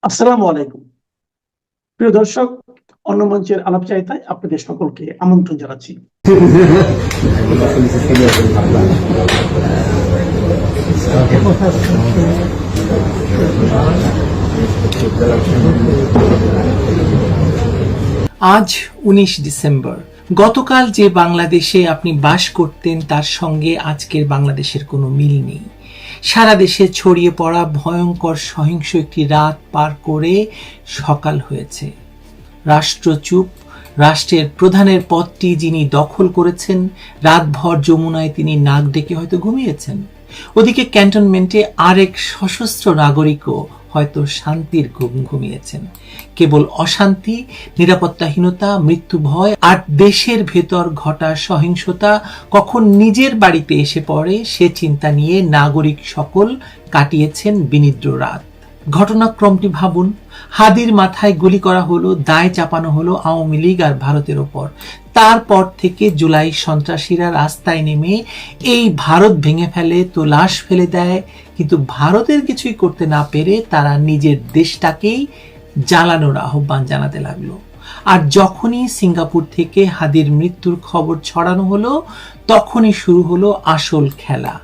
আসসালামু আলাইকুম। প্রিয় দর্শক, অন্য মঞ্চের আলাপচারিতায় আপনাদের সকলকে আমন্ত্রণ জানাচ্ছি। আজ ১৯ ডিসেম্বর। গতকাল যে বাংলাদেশে আপনি বাস করতেন তার সঙ্গে আজকের বাংলাদেশের কোনো মিল নেই। সারা দেশে ছড়িয়ে পড়া ভয়ঙ্কর সহিংস একটি রাত পার করে সকাল হয়েছে। রাষ্ট্র চুপ। রাষ্ট্রের প্রধানের পদটি যিনি দখল করেছেন, রাতভর যমুনায় তিনি নাক ডেকে হয়তো ঘুমিয়েছেন। ওদিকে ক্যান্টনমেন্টে আরেক সশস্ত্র নাগরিকও হয়তো শান্তির ঘুম ঘুমিয়েছেন। কেবল অশান্তি, নিরাপত্তাহীনতা, মৃত্যু ভয় আর দেশের ভেতর ঘটা সহিংসতা কখন নিজের বাড়িতে এসে পড়ে সে চিন্তা নিয়ে নাগরিক সকল কাটিয়েছেন বিনিদ্র রাত। ঘটনাক্রমটি ভাবুন। হাদির মাথায় গুলি করা হলো, দায় চাপানো হলো আওয়ামী লীগ আর ভারতের ওপর। তারপর থেকে জুলাই সন্ত্রাসীরা রাস্তায় নেমে এই ভারত ভেঙে ফেলে, তো লাশ ফেলে দেয়, কিন্তু ভারতের কিছুই করতে না পেরে তারা নিজের দেশটাকেই জ্বালানোর আহ্বান জানাতে লাগলো। আর যখনই সিঙ্গাপুর থেকে হাদির মৃত্যুর খবর ছড়ানো হলো, তখনই শুরু হলো আসল খেলা।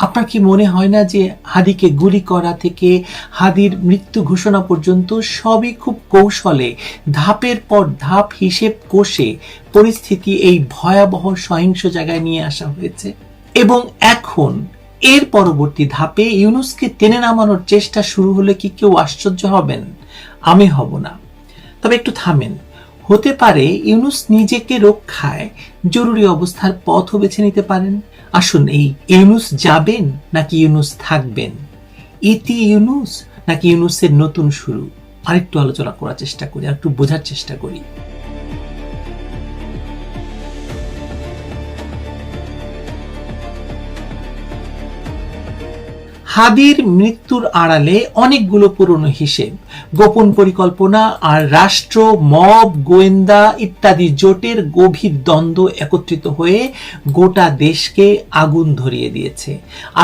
আপনার কি মনে হয় না যে হাদিকে গুলি করা থেকে হাদির মৃত্যু ঘোষণা পর্যন্ত সবই খুব কৌশলে, ধাপের পর ধাপ হিসেব কষে পরিস্থিতি এই ভয়াবহ সহিংস জায়গায় নিয়ে আসা হয়েছে? এবং এখন এর পরবর্তী ধাপে ইউনূসকে টেনে নামানোর চেষ্টা শুরু হলে কি কেউ আশ্চর্য হবেন? আমি হব না। তবে একটু থামেন। হতে পারে ইউনূস নিজেকে রক্ষায় জরুরি অবস্থার পথও বেছে নিতে পারেন। আসুন, এই ইউনূস যাবেন নাকি ইউনূস থাকবেন? ইতি ইউনূস নাকি ইউনূসের নতুন শুরু? আরেকটু আলোচনা করার চেষ্টা করি, আরেকটু বোঝার চেষ্টা করি। হাদির মৃত্যুর আড়ালে অনেকগুলো পুরনো হিসেব, গোপন পরিকল্পনা আর রাষ্ট্র, মব, গোয়েন্দা ইত্যাদি জোটের গভীর দ্বন্দ্ব একত্রিত হয়ে গোটা দেশকে আগুন ধরিয়ে দিয়েছে।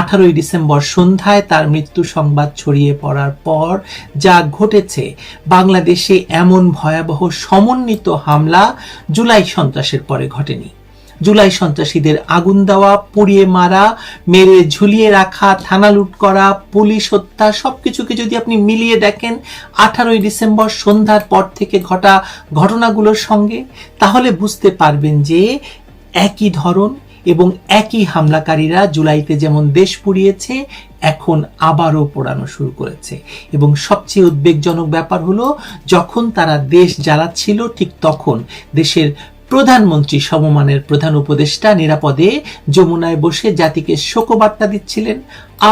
18 ডিসেম্বর সন্ধ্যায় তার মৃত্যু সংবাদ ছড়িয়ে পড়ার পর যা ঘটেছে, বাংলাদেশে এমন ভয়াবহ সমন্বিত হামলা জুলাই সন্ত্রাসের পরে ঘটেনি। জুলাই সন্ত্রাসীদের আগুন দেওয়া, পুড়িয়ে মারা, মেরে ঝুলিয়ে রাখা, থানা লুট করা, পুলিশ হত্যা, সবকিছুকে যদি আপনি মিলিয়ে দেখেন 18 ডিসেম্বর সন্ধ্যার পর থেকে ঘটা ঘটনাগুলোর সঙ্গে, তাহলে বুঝতে পারবেন যে একই ধরন এবং একই হামলাকারীরা জুলাইতে যেমন দেশ পুড়িয়েছে, এখন আবারও পোড়ানো শুরু করেছে। এবং সবচেয়ে উদ্বেগজনক ব্যাপার হলো, যখন তারা দেশ জ্বালাচ্ছিল ঠিক তখন দেশের প্রধানমন্ত্রী সমমানের প্রধান উপদেষ্টা নিরাপদে যমুনায় বসে জাতিকে শোকবার্তা দিচ্ছিলেন।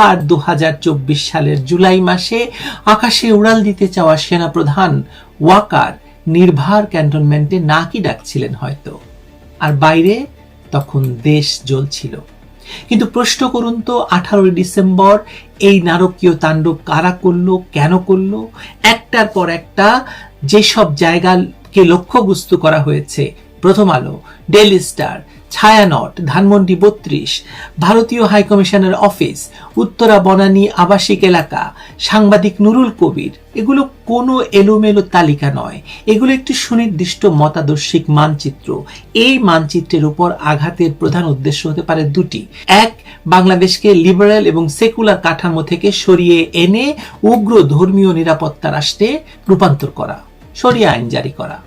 আর 2024 সালের জুলাই মাসে আকাশে উড়াল দিতে চাওয়া সেনাপ্রধান ওয়াকার নির্ভার ক্যান্টনমেন্টে নাকি ডাকছিলেন হয়তো। আর বাইরে তখন দেশ জ্বলছিল। কিন্তু প্রশ্ন করুন তো, 18 ডিসেম্বর এই নারকীয় তাণ্ডব কারা করলো, কেন করলো? একটার পর একটা যেসব জায়গাকে লক্ষ্যবস্তু করা হয়েছে, প্রথম আলো, ডেইলি স্টার, ছায়ানট, ধানমন্ডি 32, ভারতীয় হাইকমিশনের অফিস, উত্তরা বনানী আবাসিক এলাকা, সাংবাদিক নুরুল কবির, এগুলো কোনো এলোমেলো তালিকা নয়। এগুলো একটি সুনির্দিষ্ট মতাদর্শিক মানচিত্র। এই মানচিত্রের উপর আঘাতের প্রধান উদ্দেশ্য হতে পারে দুটি। এক, বাংলাদেশকে লিবারেল এবং সেকুলার কাঠামো থেকে সরিয়ে এনে উগ্র ধর্মীয় নিরাপত্তা রাষ্ট্রে রূপান্তর করা, শরিয়া আইন জারি করা।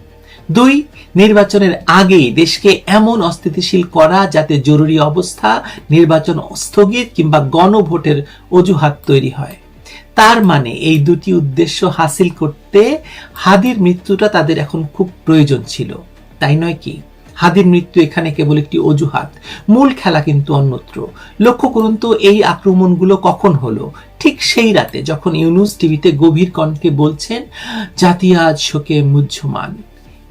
দুই, নির্বাচনের আগে দেশকে এমন অস্থিতিশীল করা যাতে জরুরি অবস্থা, নির্বাচন স্থগিত কিংবা গণভোটের অজুহাত তৈরি হয়। তার মানে এই দুটি উদ্দেশ্য হাসিল করতে হাদির মৃত্যুটা তাদের এখন খুব প্রয়োজন ছিল, তাই নয় কি? হাদির মৃত্যু এখানে কেবল একটি অজুহাত, মূল খেলা কিন্তু অন্যত্র। লক্ষ্য করুন তো, এই আক্রমণগুলো কখন হলো? ঠিক সেই রাতে যখন ইউনূস টিভিতে গভীর কণ্ঠে বলছেন, জাতি আজ শোকে মুহ্যমান।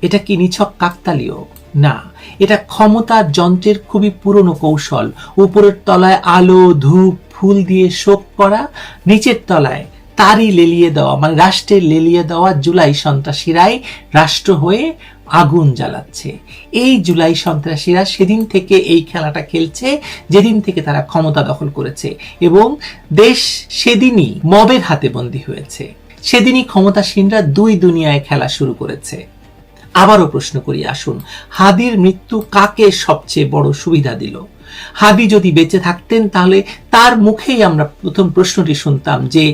এটা কি নিছক কাকতালীয়? না, এটা ক্ষমতার যন্ত্রের খুবই পুরনো কৌশল। উপরের তলায় আলো, ধূপ, ফুল দিয়ে শোক করা, নিচের তলায় তারই লেলিয়ে দেওয়া, মানে রাষ্ট্রের লেলিয়ে দেওয়া জুলাই সন্ত্রাসীরাই রাষ্ট্র হয়ে আগুন জ্বালাচ্ছে। এই জুলাই সন্ত্রাসীরা সেদিন থেকে এই খেলাটা খেলছে যেদিন থেকে তারা ক্ষমতা দখল করেছে, এবং দেশ সেদিনই মবের হাতে বন্দী হয়েছে। সেদিনই ক্ষমতাসীনরা দুই দুনিয়ায় খেলা শুরু করেছে। আবারও প্রশ্ন করি, আসুন, হাদির মৃত্যু কাকে সবচেয়ে বড় সুবিধা দিল? হাদি যদি বেঁচে থাকতেন তাহলে তার মুখেই আমরা প্রথম প্রশ্নটি শুনতাম যে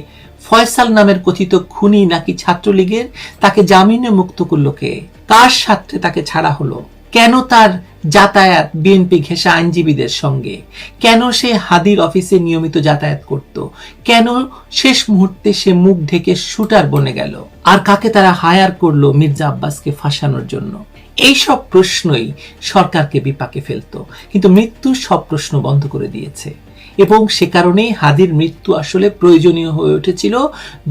ফয়সাল নামের কথিত খুনি নাকি ছাত্রলীগের, তাকে জামিনে মুক্ত করলো কে? কার স্বার্থে তাকে ছাড়া হলো? কেন তার যাতায়াত বিএনপি ঘেঁষা আইনজীবীদের সঙ্গে? কেন সে হাদির অফিসে নিয়মিত যাতায়াত করত? কেন শেষ মুহূর্তে সে মুখ ঢেকে শুটার বনে গেল? আর কাকে তারা হায়ার করলো মির্জা আব্বাসকে ফাঁসানোর জন্য? এই সব প্রশ্নই সরকারকে বিপাকে ফেলতো, কিন্তু মৃত্যু সব প্রশ্ন বন্ধ করে দিয়েছে। এবং সে কারণেই হাদির মৃত্যু আসলে প্রয়োজনীয় হয়ে উঠেছিল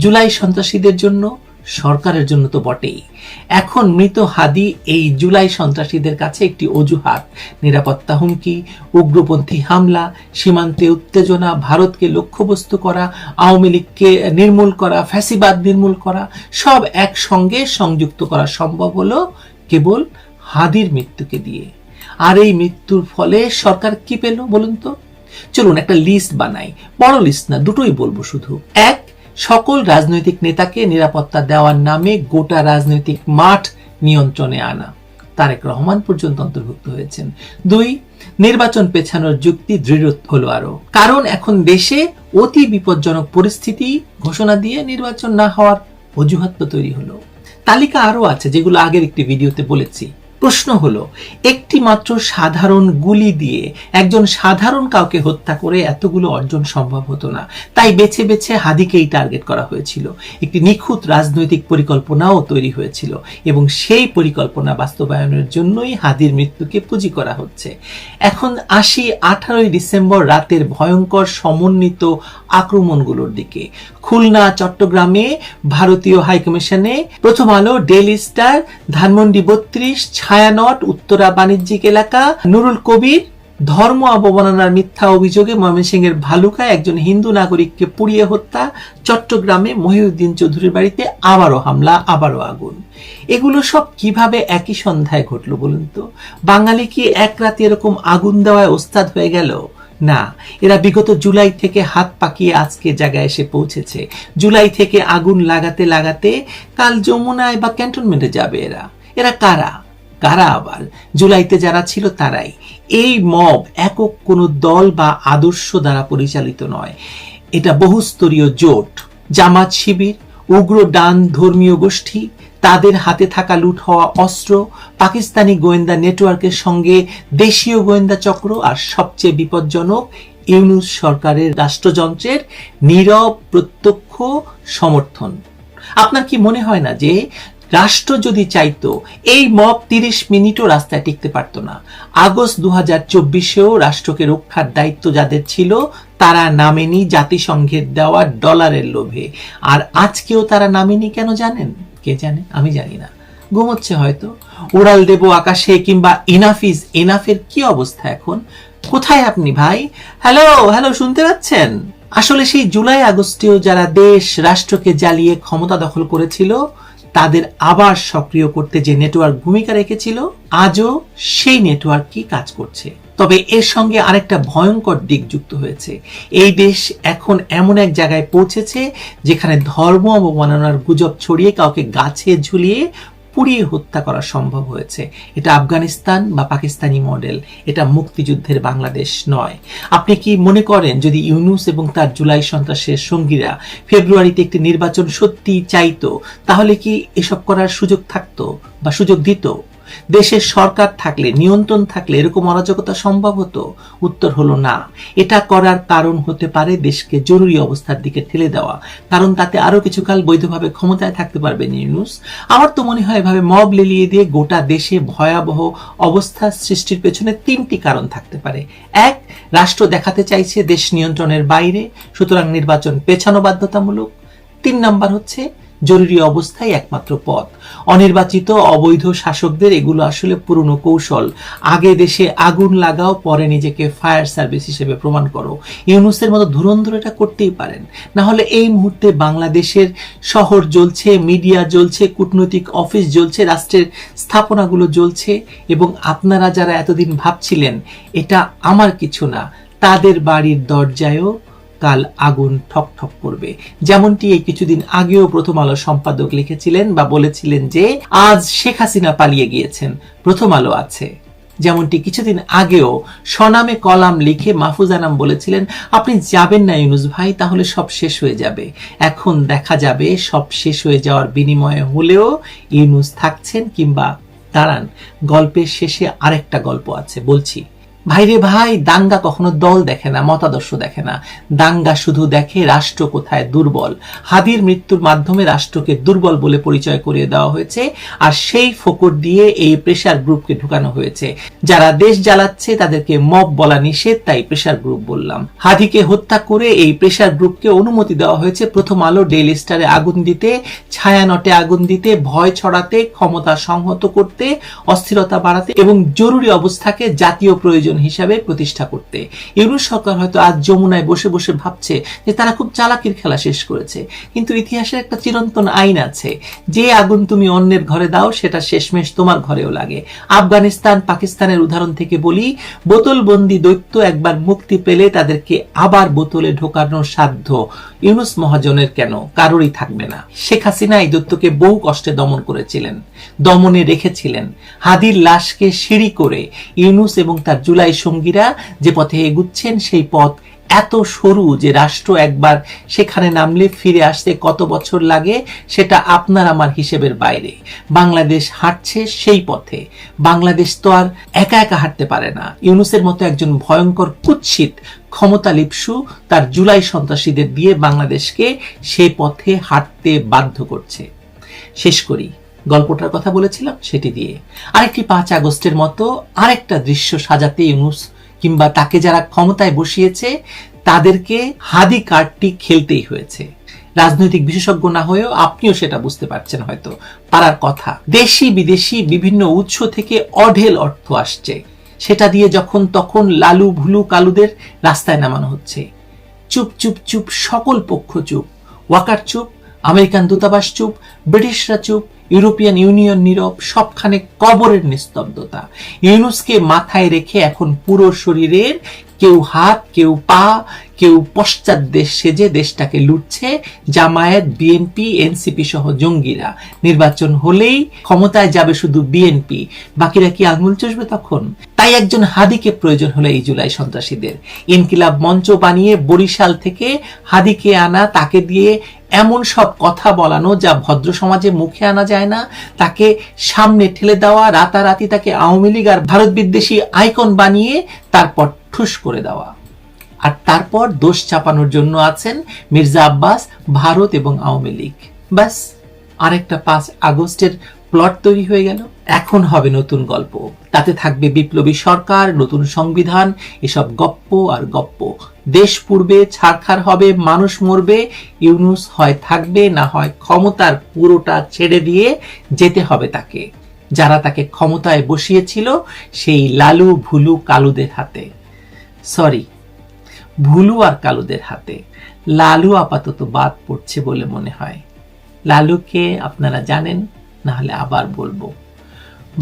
জুলাই সন্ত্রাসীদের জন্য, সরকারের জন্য তো বটেই। এখন মৃত হাদি এই জুলাই সন্ত্রাসীদের কাছে একটি অজুহাত। নিরাপত্তা হুমকি, উগ্রপন্থী হামলা, সীমান্তে উত্তেজনা, ভারতকে লক্ষ্যবস্তু করা, আওয়ামী লীগকে নির্মূল করা, ফ্যাসিবাদ নির্মূল করা, সব একসঙ্গে সংযুক্ত করা সম্ভব হলো কেবল হাদির মৃত্যুকে দিয়ে। আর এই মৃত্যুর ফলে সরকার কি পেল বলুন তো? চলুন একটা লিস্ট বানাই, বড় লিস্ট না, দুটোই বলবো শুধু। এক, সকল রাজনৈতিক নেতাকে নিরাপত্তা দেওয়ার নামে গোটা রাজনৈতিক মাঠ নিয়ন্ত্রণে আনা, তারেক রহমান পর্যন্ত অন্তর্ভুক্ত হয়েছেন। দুই, নির্বাচন পেছানোর যুক্তি দৃঢ় হলো আরো, কারণ এখন দেশে অতি বিপজ্জনক পরিস্থিতি ঘোষণা দিয়ে নির্বাচন না হওয়ার অজুহাত তো তৈরি হলো। তালিকা আরো আছে যেগুলো আগের একটি ভিডিওতে বলেছি। প্রশ্ন হলো, একটি মাত্র সাধারণ গুলি দিয়ে একজন সাধারণ কাউকে হত্যা করে এতগুলো অর্জন সম্ভব হতো না, তাই বেছে বেছে হাদিকেই টার্গেট করা হয়েছিল। একটি নিখুঁত রাজনৈতিক পরিকল্পনাও তৈরি হয়েছিল এবং সেই পরিকল্পনা বাস্তবায়নের জন্যই হাদির মৃত্যুকে পুঁজি করা হচ্ছে। এখন আসি 18 ডিসেম্বর রাতের ভয়ঙ্কর সমন্বিত আক্রমণগুলোর দিকে। খুলনা, চট্টগ্রামে ভারতীয় হাইকমিশনে, প্রথম আলো, ডেইলি স্টার, ধানমন্ডি 32, ছায়ানট, উত্তরা বাণিজ্যিক এলাকা, নুরুল কবির ধর্ম অবমাননার মিথ্যা অভিযোগে ময়মনসিংহের ভালুকায় একজন হিন্দু নাগরিককে পুড়িয়ে হত্যা, চট্টগ্রামে মহিউদ্দিন চৌধুরীর বাড়িতে আবারও হামলা, আবারও আগুন। এগুলো সব কিভাবে একই সন্ধ্যায় ঘটলো বলুন তো? বাঙালি কি এক রাতে এরকম আগুন দেওয়ায় ওস্তাদ হয়ে গেল? না, এরা বিগত জুলাই থেকে হাত পাকিয়ে আজকে জায়গায় এসে পৌঁছেছে। জুলাই থেকে আগুন লাগাতে লাগাতে কাল যমুনায় বা ক্যান্টনমেন্টে যাবে। এরা কারা? কারা আবার? জুলাইতে যারা ছিল তারাই। এই মব একক কোনো দল বা আদর্শ দ্বারা পরিচালিত নয়, এটা বহুস্তরীয় জোট। জামাত শিবির, উগ্র ডান ধর্মীয় গোষ্ঠী, তাদের হাতে থাকা লুট হওয়া অস্ত্র, পাকিস্তানি গোয়েন্দা নেটওয়ার্কের সঙ্গে দেশীয় গোয়েন্দা চক্র, আর সবচেয়ে বিপজ্জনক ইউনূস সরকারের রাষ্ট্রযন্ত্রের নীরব প্রত্যক্ষ সমর্থন। আপনার কি মনে হয় না যে রাষ্ট্র যদি চাইতো এই মব 30 মিনিটও রাস্তায় টিকতে পারত না? আগস্ট 2024-এও রাষ্ট্রকে রক্ষার দায়িত্ব যাদের ছিল তারা নামেনি জাতিসংঘের দেওয়া ডলারের লোভে। আর আজকেও তারা নামেনি কেন জানেন? কে জানে? আমি জানি না, ঘুমোচ্ছে হয়তো। উড়াল দেব আকাশে কিংবা ইনাফ ইজ এনাফের কি অবস্থা এখন? কোথায় আপনি ভাই? হ্যালো হ্যালো, শুনতে পাচ্ছেন? আসলে সেই জুলাই আগস্টেও যারা দেশ রাষ্ট্রকে জ্বালিয়ে ক্ষমতা দখল করেছিল তাদের আবার সক্রিয় করতে যে নেটওয়ার্ক ভূমিকা রেখেছিল, আজও সেই নেটওয়ার্কই কাজ করছে। তবে এর সঙ্গে আরেকটা ভয়ঙ্কর দিক যুক্ত হয়েছে। এই দেশ এখন এমন এক জায়গায় পৌঁছেছে যেখানে ধর্ম অবমাননার গুজব ছড়িয়ে কাউকে গাছে ঝুলিয়ে পুড়িয়ে হত্যা করা সম্ভব হয়েছে। এটা আফগানিস্তান বা পাকিস্তানি মডেল, এটা মুক্তিযুদ্ধের বাংলাদেশ নয়। আপনি কি মনে করেন যদি ইউনূস এবং তার জুলাই সন্ত্রাসের সঙ্গীরা ফেব্রুয়ারিতে একটি নির্বাচন সত্যি চাইতো তাহলে কি এসব করার সুযোগ থাকতো বা সুযোগ দিত? দেশের সরকার থাকলে, নিয়ন্ত্রণ থাকলে এরকম অরাজকতা সম্ভব হতো? উত্তর হলো না। এটা করার কারণ হতে পারে দেশকে জরুরি অবস্থার দিকে ঠেলে দেওয়া, কারণ তাতে আরো কিছুকাল বৈধভাবে ক্ষমতায় থাকতে পারবেন ইউনূস। আমার তো মনে হয় এভাবে মব লেলিয়ে দিয়ে গোটা দেশে ভয়াবহ অবস্থা সৃষ্টির পেছনে 3টি কারণ থাকতে পারে। এক, রাষ্ট্র দেখাতে চাইছে দেশ নিয়ন্ত্রণের বাইরে, সুতরাং নির্বাচন পেছানো বাধ্যতামূলক। 3 নাম্বার হচ্ছে জরুরি অবস্থায় একমাত্র পথ। অনির্বাচিত অবৈধ শাসকদের এগুলো আসলে পুরনো কৌশল। আগে দেশে আগুন লাগাও, পরে নিজেকে ফায়ার সার্ভিস হিসেবে প্রমাণ করো। ইউনূসের মতো ধুরন্ধর এটা করতেই পারেন, না হলে এই মুহূর্তে বাংলাদেশের শহর জ্বলছে, মিডিয়া জ্বলছে, কূটনৈতিক অফিস জ্বলছে, রাষ্ট্রের স্থাপনাগুলো জ্বলছে, এবং আপনারা যারা এতদিন ভাবছিলেন এটা আমার কিছু না, তাদের বাড়ির দরজায়ও কাল আগুন ঠক ঠক করবে। যেমনটি এই কিছুদিন আগেও প্রথম আলো সম্পাদক লিখেছিলেন বা বলেছিলেন যে আজ শেখ হাসিনা পালিয়ে গিয়েছেন, প্রথম আলো আছে। যেমনটি কিছুদিন আগেও স্বনামে কলাম লিখে মাহফুজ আনাম বলেছিলেন আপনি যাবেন না ইউনুস ভাই, তাহলে সব শেষ হয়ে যাবে। এখন দেখা যাবে সব শেষ হয়ে যাওয়ার বিনিময়ে হলেও ইউনুস থাকছেন। কিংবা দাঁড়ান, গল্পের শেষে আরেকটা গল্প আছে, বলছি। ভাইরে ভাই, দাঙ্গা কখনো দল দেখে না, মতাদর্শ দেখে না। দাঙ্গা শুধু দেখে রাষ্ট্র কোথায় দুর্বল। হাদির মৃত্যুর মাধ্যমে রাষ্ট্রকে দুর্বল বলে পরিচয় করিয়ে দেওয়া হয়েছে, আর সেই ফোকর দিয়ে এই প্রেসার গ্রুপকে ঢুকানো হয়েছে। যারা দেশ জ্বালাচ্ছে তাদেরকে মব বলা নিষেধ, তাই প্রেসার গ্রুপ বললাম। হাদিকে হত্যা করে এই প্রেসার গ্রুপকে অনুমতি দেওয়া হয়েছে প্রথম আলো, ডেইলি স্টারে আগুন দিতে, ছায়ানটে আগুন দিতে, ভয় ছড়াতে, ক্ষমতা সংহত করতে, অস্থিরতা বাড়াতে এবং জরুরি অবস্থাকে জাতীয় প্রয়োজন হিসাবে প্রতিষ্ঠা করতে। ইউনুস সরকার হয়তো আজ যমুনায় বসে বসে ভাবছে যে তারা খুব চালাকির খেলা শেষ করেছে, কিন্তু ইতিহাসের একটা চিরন্তন আইন আছে, যে আগুন তুমি অন্যের ঘরে দাও সেটা শেষমেশ তোমার ঘরেও লাগে। আফগানিস্তান, পাকিস্তানের উদাহরণ থেকে বলি, বোতলবন্দি দৈত্য একবার মুক্তি পেলে তাদেরকে আবার বোতলে ঢোকানোর সাধ্য ইউনুস মহাজনের কেন? কারোরই থাকবে না। শেখ হাসিনা এই দৈত্যকে বহু কষ্টে দমন করেছিলেন, দমনে রেখেছিলেন। হাদির লাশকে সিঁড়ি করে ইউনুস এবং তার জুলাই সঙ্গীরা যে পথে এগুচ্ছেন, সেই পথ এত সরু যে রাষ্ট্র একবার সেখানে নামলে ফিরে আসতে কত বছর লাগে সেটা আপনার আমার হিসেবের বাইরে। বাংলাদেশ হাঁটছে সেই পথে। বাংলাদেশ তো আর একা একা হাঁটতে পারে না। ইউনুসের মতো একজন ভয়ঙ্কর কুৎসিত ক্ষমতা লিপসু তার জুলাই সন্ত্রাসীদের দিয়ে বাংলাদেশকে সেই পথে হাঁটতে বাধ্য করছে। শেষ করি, গল্পটার কথা বলেছিলাম সেটি দিয়ে। আরেকটি 5 আগস্টের মতো আরেকটা দৃশ্য সাজাতে ইউনুস কিংবা তাকে যারা ক্ষমতায় বসিয়েছে তাদেরকে হাদি কার্ডটি খেলতেই হয়েছে। রাজনৈতিক বিশেষজ্ঞ না হয়েও আপনিও সেটা বুঝতে পারছেন, হয়তো পারার কথা। দেশি বিদেশি বিভিন্ন উৎস থেকে অঢেল অর্থ আসছে, সেটা দিয়ে যখন তখন লালু ভুলু কালুদের রাস্তায় নামানো হচ্ছে। চুপ চুপ চুপ, সকল পক্ষ চুপ। ওয়াকার চুপ, আমেরিকান দূতাবাস চুপ, ব্রিটিশরা চুপ, ইউরোপিয়ান ইউনিয়ন নীরব, সবখানে কবরের নিস্তব্ধতা। ইউনুসকে মাথায় রেখে এখন পুরো শরীরের কেউ হাত, কেউ পা, কেউ পশ্চাৎ দেশ সেজে দেশটাকে লুটছে জামায়াত, বিএনপি, এনসিপি সহ জঙ্গিরা। নির্বাচন হলেই ক্ষমতায় যাবে শুধু বিএনপি, বাকিরা কি আঙুল চষবে তখন? তাই একজন হাদিকে প্রয়োজন হলো এই জুলাই সন্ত্রাসীদের। ইনকিলাব মঞ্চ বানিয়ে বরিশাল থেকে হাদিকে আনা, তাকে দিয়ে এমন সব কথা বলানো যা ভদ্র সমাজে মুখে আনা যায় না, তাকে সামনে ঠেলে দেওয়া, রাতারাতি তাকে আওয়ামী লীগ আর ভারত বিদ্বেষী আইকন বানিয়ে তারপর ঠুস করে দেওয়া। আর তারপর দোষ চাপানোর জন্য আছেন মির্জা আব্বাস, ভারত এবং আওয়ামী লীগ। ব্যাস, আরেকটা 5 আগস্টের প্লট তৈরি হয়ে গেল। এখন হবে নতুন গল্প, তাতে থাকবে বিপ্লবী সরকার, নতুন সংবিধান, এসব গপ্প আর গপ্প। দেশ পুড়বে, ছারখার হবে, মানুষ মরবে। ইউনুস হয় থাকবে, না হয় ক্ষমতার পুরোটা ছেড়ে দিয়ে যেতে হবে তাকে, যারা তাকে ক্ষমতায় বসিয়েছিল সেই লালু ভুলু কালুদের হাতে। সরি, ভুলু আর কালুদের হাতে। লালু আপাতত বাদ পড়ছে বলে মনে হয়। লালুকে আপনারা জানেন, না হলে আবার বলবো।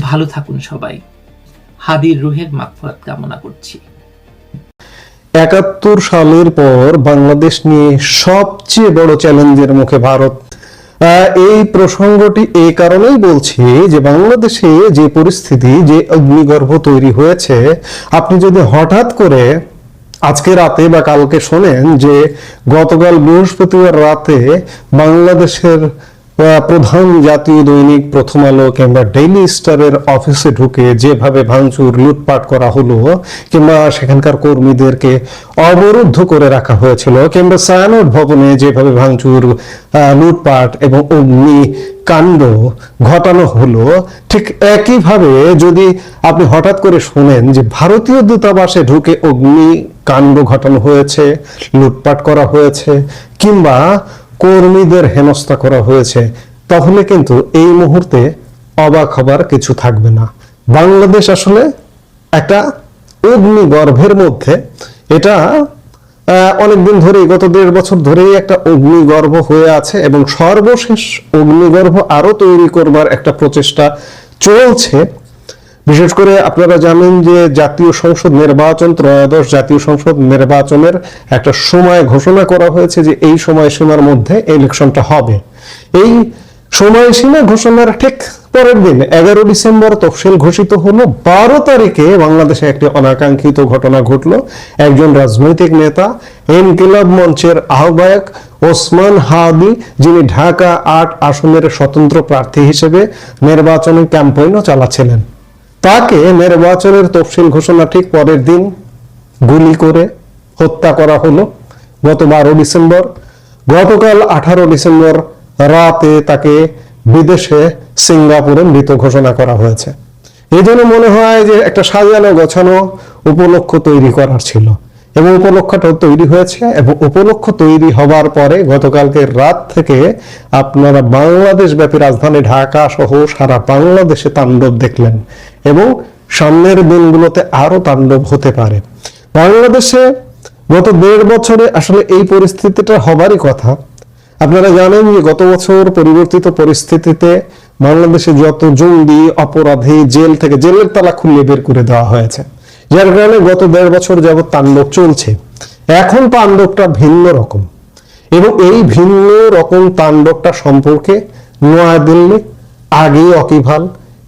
ভালো থাকুন সবাই। হাদির রুহের মাগফিরাত কামনা করছি। ৭১ সালের পর বাংলাদেশ নিয়ে সবচেয়ে বড় চ্যালেঞ্জের মুখে ভারত। এই প্রসঙ্গটি এই কারণেই বলছি যে বাংলাদেশে যে পরিস্থিতি, যে অগ্নিগর্ভ তৈরি হয়েছে, আপনি যদি হঠাৎ করে আজকে রাতে বা কালকে শোনেন যে গতকাল বৃহস্পতিবার রাতে বাংলাদেশের প্রধান জাতীয় দৈনিক প্রথম আলো কিংবা ডেইলি স্টারের অফিসে ঢুকে যেভাবে ভাঙচুর, লুটপাট করা হলো, কিংবা সেখানকার কর্মীদেরকে অবরুদ্ধ করে রাখা হয়েছিল, কিংবা ছায়ানট ভবনে যেভাবে ভাঙচুর, লুটপাট এবং অগ্নিকাণ্ড ঘটানো হলো, ঠিক একইভাবে যদি আপনি হঠাৎ করে শোনেন যে ভারতীয় দূতাবাসে ঢুকে অগ্নিকাণ্ড ঘটানো হয়েছে, লুটপাট করা হয়েছে, কিংবা কর্মীদের হেনস্থা করা হয়েছে, তাহলে কিন্তু এই মুহূর্তে অবাক হবার কিছু থাকবে না। বাংলাদেশ আসলে একটা অগ্নিগর্ভের মধ্যে। এটা অনেকদিন ধরে, গত 1.5 বছর ধরেই একটা অগ্নিগর্ভ হয়ে আছে এবং সর্বশেষ অগ্নিগর্ভ আরো তৈরি করবার একটা প্রচেষ্টা চলছে। বিশেষ করে আপনারা জানেন যে জাতীয় সংসদ নির্বাচন, ত্রয়োদশ জাতীয় সংসদ নির্বাচনের একটা সময় ঘোষণা করা হয়েছে যে এই সময়সীমার মধ্যে ইলেকশনটা হবে। এই সময়সীমা ঘোষণার ঠিক পরের দিন 11 ডিসেম্বর তফসিল ঘোষিত হলো। 12 তারিখে বাংলাদেশে একটি অনাকাঙ্ক্ষিত ঘটনা ঘটলো। একজন রাজনৈতিক নেতা, ইনকিলাব মঞ্চের আহ্বায়ক ওসমান হাদি, যিনি ঢাকা 8 আসনের স্বতন্ত্র প্রার্থী হিসেবে নির্বাচনী ক্যাম্পেইনও চালাচ্ছিলেন, তাকে নির্বাচনের তফসিল ঘোষণা ঠিক পরের দিন গুলি করে হত্যা করা হলো গত 12 ডিসেম্বর। গতকাল 18 ডিসেম্বর রাতে তাকে বিদেশে সিঙ্গাপুরে মৃত ঘোষণা করা হয়েছে। এই জন্য মনে হয় যে একটা সাজানো গোছানো উপলক্ষ তৈরি করার ছিল, এবং উপলক্ষটা তৈরি হয়েছে। এবং উপলক্ষ তৈরি হবার পরে গতকালকে রাত থেকে আপনারা বাংলাদেশ ব্যাপী রাজধানী ঢাকা সহ সারা বাংলাদেশে তাণ্ডব দেখলেন, এবং সামনের দিনগুলোতে আরো তাণ্ডব হতে পারে। বাংলাদেশে গত 1.5 বছরে আসলে এই পরিস্থিতিটা হবারই কথা। আপনারা জানেন যে গত বছর পরিবর্তিত পরিস্থিতিতে বাংলাদেশে যত জঙ্গি অপরাধী জেলের তালা খুলে বের করে দেওয়া হয়েছে, যার কারণে গত 1.5 বছর যাবৎ তাণ্ডব চলছে। এখন তাণ্ডবটা ভিন্ন রকম, এবং এই ভিন্ন রকম তাণ্ডবটা সম্পর্কে নয়াদিল্লি আগেই ওয়াকিবহাল।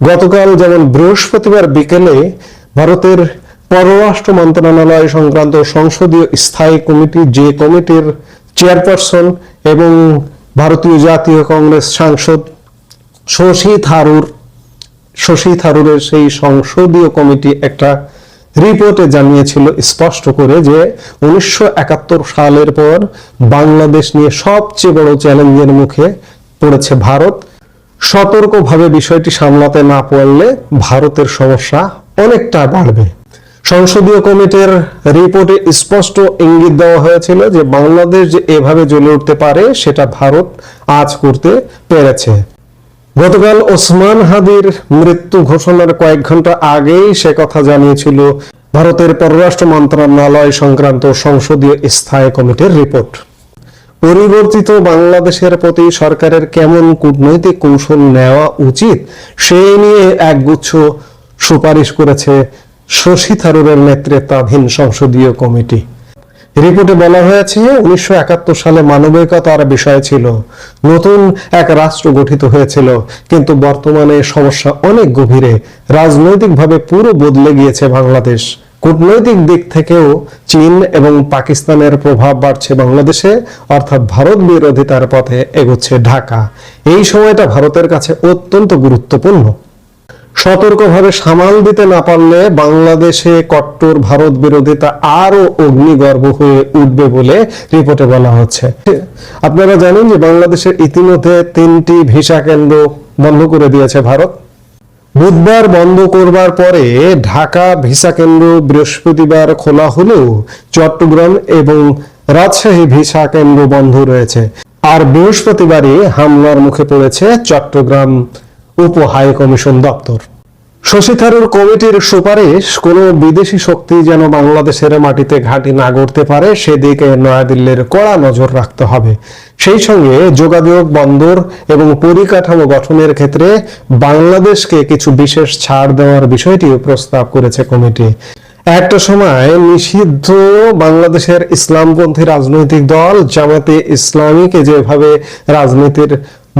গতকাল যেমন বৃহস্পতিবার বিকেলে ভারতের পররাষ্ট্র মন্ত্রণালয় সংক্রান্ত সংসদীয় স্থায়ী কমিটি, যে কমিটির চেয়ারপারসন এবং ভারতীয় জাতীয় কংগ্রেস সাংসদ শশী থারুরের সেই সংসদীয় কমিটি একটা রিপোর্টে জানিয়েছিল স্পষ্ট করে যে 1971 সালের পর বাংলাদেশ নিয়ে সবচেয়ে বড় চ্যালেঞ্জের মুখে পড়েছে ভারত। সতর্কভাবে বিষয়টি সামলাতে না পারলে ভারতের সমস্যা অনেকটা বাড়বে। সংসদীয় কমিটির রিপোর্টে স্পষ্ট ইঙ্গিত দেওয়া হয়েছিল যে বাংলাদেশ যে এভাবে জ্বলে উঠতে পারে সেটা ভারত আজ করতে পেরেছে। গতকাল ওসমান হাদির মৃত্যু ঘোষণার কয়েক ঘন্টা আগেই সে কথা জানিয়েছিল ভারতের পররাষ্ট্র মন্ত্রণালয় সংক্রান্ত সংসদীয় স্থায়ী কমিটির রিপোর্ট। পরিবর্তিত বাংলাদেশের প্রতি সরকারের কেমন কূটনৈতিক কৌশল নেওয়া উচিত সেই নিয়ে একগুচ্ছ সুপারিশ করেছে শশী থারুরের নেতৃত্বাধীন সংসদীয় কমিটি। রিপোর্টে বলা হয়েছে 1971 সালে মানবিকতার বিষয় ছিল, নতুন এক রাষ্ট্র গঠিত হয়েছিল, কিন্তু বর্তমানে সমস্যা অনেক গভীরে। রাজনৈতিকভাবে পুরো বদলে গিয়েছে বাংলাদেশ। কূটনৈতিক দিক থেকেও চীন এবং পাকিস্তানের প্রভাব বাড়ছে বাংলাদেশে, অর্থাৎ ভারত বিরোধিতার পথে এগোচ্ছে ঢাকা। এই সময়টা ভারতের কাছে অত্যন্ত গুরুত্বপূর্ণ। সতর্কভাবে সামাল দিতে না পারলে বাংলাদেশে কট্টর ভারত বিরোধিতা আরো অগ্নিগর্ভ হয়ে উঠবে বলে রিপোর্টে বলা হচ্ছে। আপনারা জানেন যে বাংলাদেশের ইতিমধ্যে 3টি ভিসা কেন্দ্র বন্ধ করে দিয়েছে ভারত। বুধবার বন্ধ করবার পরে ঢাকা ভিসা কেন্দ্র বৃহস্পতিবার খোলা হলেও চট্টগ্রাম এবং রাজশাহী ভিসা কেন্দ্র বন্ধ রয়েছে। আর বৃহস্পতিবারই হামলার মুখে পড়েছে চট্টগ্রাম উপ হাই কমিশন দপ্তর। শশী থারুর কমিটির সুপারিশ, কোনো বিদেশি শক্তি যেন বাংলাদেশের মাটিতে ঘাঁটি না গড়তে পারে সেদিকে নয়াদিল্লির কড়া নজর রাখতে হবে। সেই সঙ্গে যোগাযোগ, বন্দর এবং পরিকাঠামো গঠনের ক্ষেত্রে বাংলাদেশকে কিছু বিশেষ ছাড় দেওয়ার বিষয়টিও প্রস্তাব করেছে কমিটি। একটা সময় নিষিদ্ধ বাংলাদেশের ইসলামপন্থী রাজনৈতিক দল জামাতে ইসলামীকে যেভাবে রাজনীতির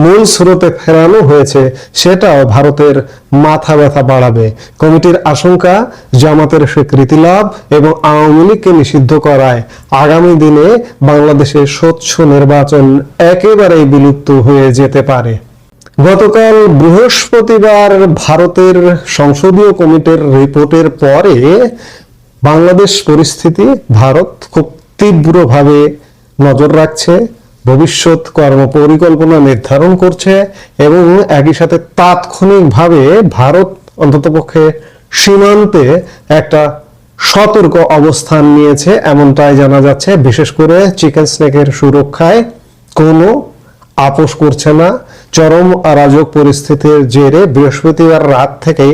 মূল স্রোতে ফেরানো হয়েছে সেটাও ভারতের মাথা ব্যথা বাড়াবে। কমিটির আশঙ্কা, জামাতের স্বীকৃতি লাভ এবং আওয়ামী লীগকে নিষিদ্ধ করায় আগামী দিনে বাংলাদেশের স্বচ্ছ নির্বাচন একেবারেই বিলুপ্ত হয়ে যেতে পারে। গতকাল বৃহস্পতিবার ভারতের সংসদীয় কমিটির রিপোর্টের পরে বাংলাদেশ পরিস্থিতি ভারত খুব তীব্রভাবে নজর রাখছে, ভবিষ্যৎ কর্ম পরিকল্পনা নির্ধারণ করছে, এবং একই সাথে তাৎক্ষণিকভাবে ভারত অন্ততপক্ষে সীমান্তে একটা সতর্ক অবস্থান নিয়েছে এমনটাই জানা যাচ্ছে। বিশেষ করে চিকেন স্নেকের সুরক্ষায় কোনো আপোষ করছে না। চরম অরাজক পরিস্থিতির জেরে বৃহস্পতিবার রাত থেকেই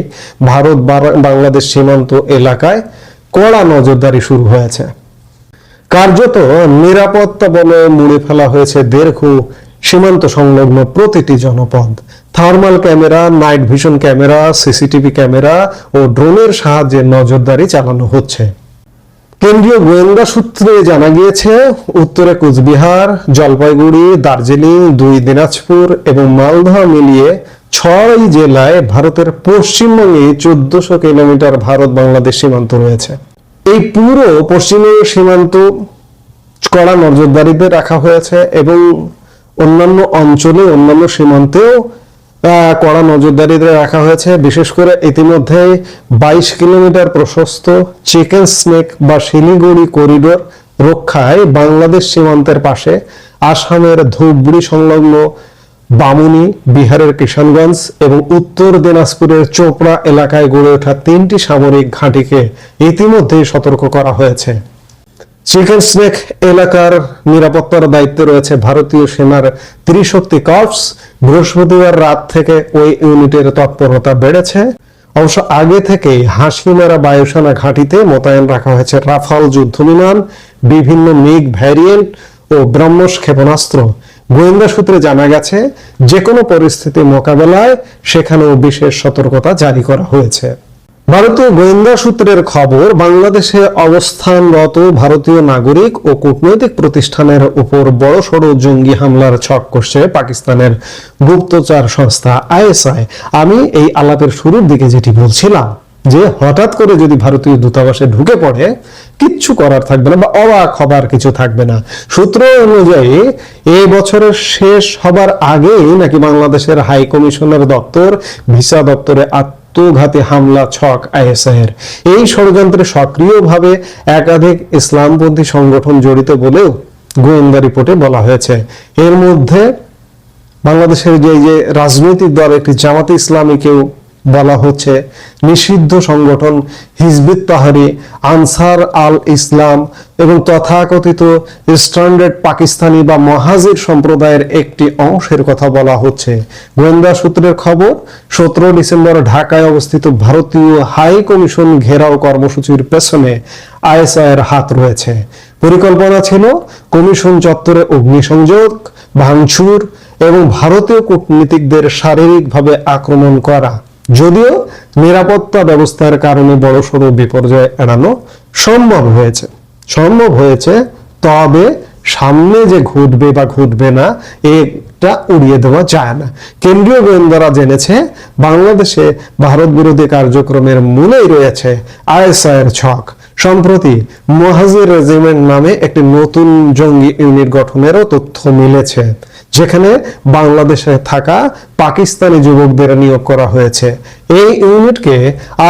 ভারত বাংলাদেশ সীমান্ত এলাকায় কড়া নজরদারি শুরু হয়েছে। কার্যত নিরাপত্তা বলে মুড়ে ফেলা হয়েছে দীর্ঘ সীমান্ত সংলগ্ন প্রতিটি জনপদ thermal camera, night vision camera, CCTV camera ও ড্রোনের সাহায্যে নজরদারি চালানো হচ্ছে। কেন্দ্রীয় গোয়েন্দা সূত্রে জানা গিয়েছে, উত্তরে কোচবিহার, জলপাইগুড়ি, দার্জিলিং, 2 দিনাজপুর এবং মালদহ মিলিয়ে 6 জেলায় ভারতের পশ্চিমবঙ্গে 1400 কিলোমিটার ভারত বাংলাদেশ সীমান্ত রয়েছে। এই পুরো পশ্চিমবঙ্গ সীমান্ত কড়া নজরদারিতে রাখা হয়েছে এবং অন্যান্য অঞ্চলে, অন্যান্য সীমান্তেও কড়া নজরদারিতে রাখা হয়েছে। বিশেষ করে ইতিমধ্যে 22 কিলোমিটার প্রশস্ত চিকেন স্নেক বা শিলিগুড়ি করিডোর রক্ষায় বাংলাদেশ সীমান্তের পাশে আসামের ধুবড়ি সংলগ্ন বামুনি, বিহারের কিষানগঞ্জ এবং উত্তর দিনাজপুরের চোপড়া এলাকায় গড়ে ওঠা 3টি সামরিক ঘাঁটিকে ইতিমধ্যেই সতর্ক করা হয়েছে। চিকেন স্নেক এলাকার নিরাপত্তার দায়িত্বে রয়েছে ভারতীয় সেনার ত্রিশক্তি কর্পস। বৃহস্পতিবার রাত থেকে ওই ইউনিটের তৎপরতা বেড়েছে। অবশ্য আগে থেকেই হাসিমারা বায়ুসেনা ঘাঁটিতে মোতায়েন রাখা হয়েছে রাফাল যুদ্ধবিমান, বিভিন্ন মিগ ভ্যারিয়েন্ট ও ব্রহ্মস ক্ষেপণাস্ত্র। গোয়েন্দা সূত্রে জানা গেছে, যে কোনো পরিস্থিতি মোকাবেলায় সেখানেও বিশেষ সতর্কতা জারি করা হয়েছে। ভারতীয় গোয়েন্দা সূত্রের খবর, বাংলাদেশে অবস্থানরত ভারতীয় নাগরিক ও কূটনৈতিক প্রতিষ্ঠানের উপর বড়সড় জঙ্গি হামলার ছক কষছে পাকিস্তানের গুপ্তচর সংস্থা আইএসআই। আমি এই আলাপের শুরুর দিকে যেটি বলছিলাম, যে হঠাৎ করে যদি ভারতীয় দূতাবাসে ঢুকে পড়ে কিচ্ছু করার থাকবে না বা অবাক হবার কিছু থাকবে না। সূত্র অনুযায়ী এই বছরের শেষ হবার আগেই নাকি বাংলাদেশের হাই কমিশনের দপ্তর, ভিসা দপ্তরে আত্মঘাতী হামলা ছক আইএসআই এর। এই ষড়যন্ত্রে সক্রিয়ভাবে একাধিক ইসলামপন্থী সংগঠন জড়িত বলেও গোয়েন্দা রিপোর্টে বলা হয়েছে। এর মধ্যে বাংলাদেশের যে রাজনৈতিক দল একটি জামাতে ইসলামীকেও বলা হচ্ছে, নিষিদ্ধ সংগঠন হিজবুত তাহরির, আনসার আল ইসলাম এবং তথাকথিত স্ট্যান্ডার্ড পাকিস্তানি বা মহাজির সম্প্রদায়ের একটি অংশের কথা বলা হচ্ছে। গোয়েন্দা সূত্রের খবর, 17 ডিসেম্বর ঢাকায় অবস্থিত ভারতীয় হাই কমিশন ঘেরাও কর্মসূচির পেছনে আইএসআই এর হাত রয়েছে। পরিকল্পনা ছিল কমিশন চত্বরে অগ্নিসংযোগ, ভাঙচুর এবং ভারতীয় কূটনীতিকদের শারীরিকভাবে আক্রমণ করা। যদিও নিরাপত্তা ব্যবস্থার কারণে বড়সড় বিপর্যয় এড়ানো সম্ভব হয়েছে, তবে সামনে যে ঘটবে বা ঘটবে না এটা উড়িয়ে দেওয়া যায় না। কেন্দ্রীয় গোয়েন্দারা জেনেছে, বাংলাদেশে ভারত বিরোধী কার্যক্রমের মূলেই রয়েছে আইএসআই এর ছক। সম্প্রতি মহাজির রেজিমেন্ট নামে একটি নতুন জঙ্গি ইউনিট গঠনেরও তথ্য মিলেছে, যেখানে বাংলাদেশে থাকা পাকিস্তানি যুবকদের নিয়োগ করা হয়েছে। এই ইউনিটকে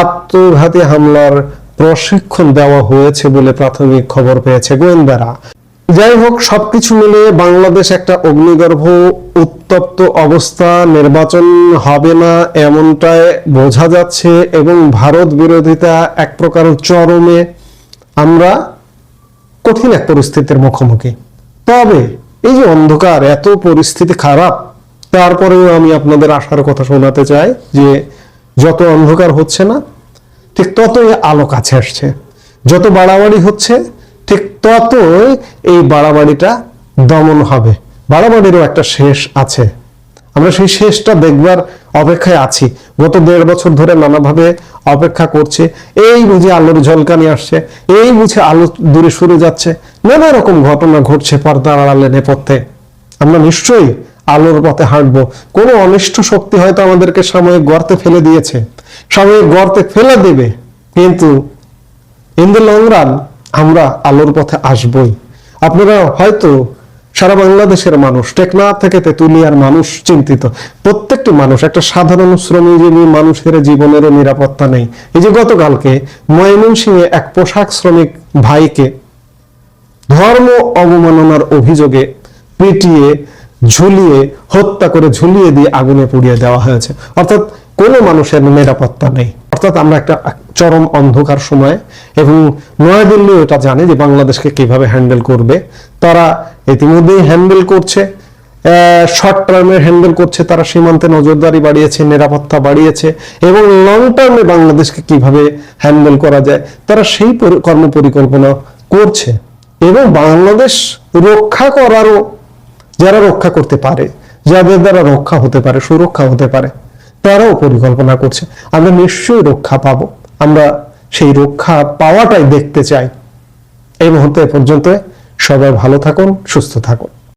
আত্মঘাতী হামলার প্রশিক্ষণ দেওয়া হয়েছে বলে প্রাথমিক খবর পেয়েছে গোয়েন্দারা। যাই হোক, সবকিছু মিলে বাংলাদেশ একটা অগ্নিগর্ভ উত্তপ্ত অবস্থা, নির্বাচন হবে না এমনটাই বোঝা যাচ্ছে এবং ভারত বিরোধিতা এক প্রকার চরমে। আমরা কঠিন এক পরিস্থিতির মুখোমুখি। তবে এই যে অন্ধকার, এত পরিস্থিতি খারাপ, তারপরেও আমি আপনাদের আশার কথা শোনাতে চাই যে যত অন্ধকার হচ্ছে না, ঠিক ততই আলো কাছে আসছে। যত বাড়াবাড়ি হচ্ছে, ঠিক ততই এই বাড়াবাড়িটা দমন হবে। বাড়াবাড়িরও একটা শেষ আছে, আমরা সেই শেষটা দেখবার অপেক্ষায় আছি। গত 1.5 বছর ধরে নানাভাবে অপেক্ষা করছে। এই বুঝে আলোর ঝলকানি আসছে, এই বুঝে আলো দূরে সরে যাচ্ছে, নানা রকম ঘটনা ঘটছে পর্দার আড়ালে নেপথ্যে। আমরা নিশ্চয়ই আলোর পথে হাঁটবো। কোনো অনিষ্ট শক্তি হয়তো আমাদেরকে সাময়িক গর্তে ফেলে দিয়েছে, সাময়িক গর্তে ফেলে দেবে, কিন্তু ইন দ্য লং রান আমরা আলোর পথে আসবই। আপনারা হয়তো সারা বাংলাদেশের মানুষ, টেকনাফ থেকে তেতুলিয়ার মানুষ চিন্তিত। প্রত্যেকটি মানুষ, একটা সাধারণ শ্রমজীবী মানুষের জীবনেরও নিরাপত্তা নেই। এই যে গতকালকে ময়মনসিংহে এক পোশাক শ্রমিক ভাইকে ধর্ম অবমাননার অভিযোগে পিটিয়ে, ঝুলিয়ে, হত্যা করে ঝুলিয়ে দিয়ে আগুনে পুড়িয়ে দেওয়া হয়েছে। অর্থাৎ কোনো মানুষের নিরাপত্তা নেই। অর্থাৎ আমরা একটা চরম অন্ধকার সময়, এবং নয়াদিল্লি এটা জানে যে বাংলাদেশকে কিভাবে হ্যান্ডেল করবে। তারা ইতিমধ্যেই হ্যান্ডেল করছে, শর্ট টার্মে হ্যান্ডেল করছে। তারা সীমান্তে নজরদারি বাড়িয়েছে, নিরাপত্তা বাড়িয়েছে, এবং লং টার্মে বাংলাদেশকে কিভাবে হ্যান্ডেল করা যায় তারা সেই কর্মপরিকল্পনা করছে। এবং বাংলাদেশ রক্ষা করারও যারা রক্ষা করতে পারে, যাদের দ্বারা রক্ষা হতে পারে, সুরক্ষা হতে পারে, তারাও পরিকল্পনা করছে। আমরা নিশ্চয়ই রক্ষা পাবো, আমরা সেই রক্ষা পাওয়াটাই দেখতে চাই। এই মুহূর্তে পর্যন্ত সবাই ভালো থাকুন, সুস্থ থাকুন।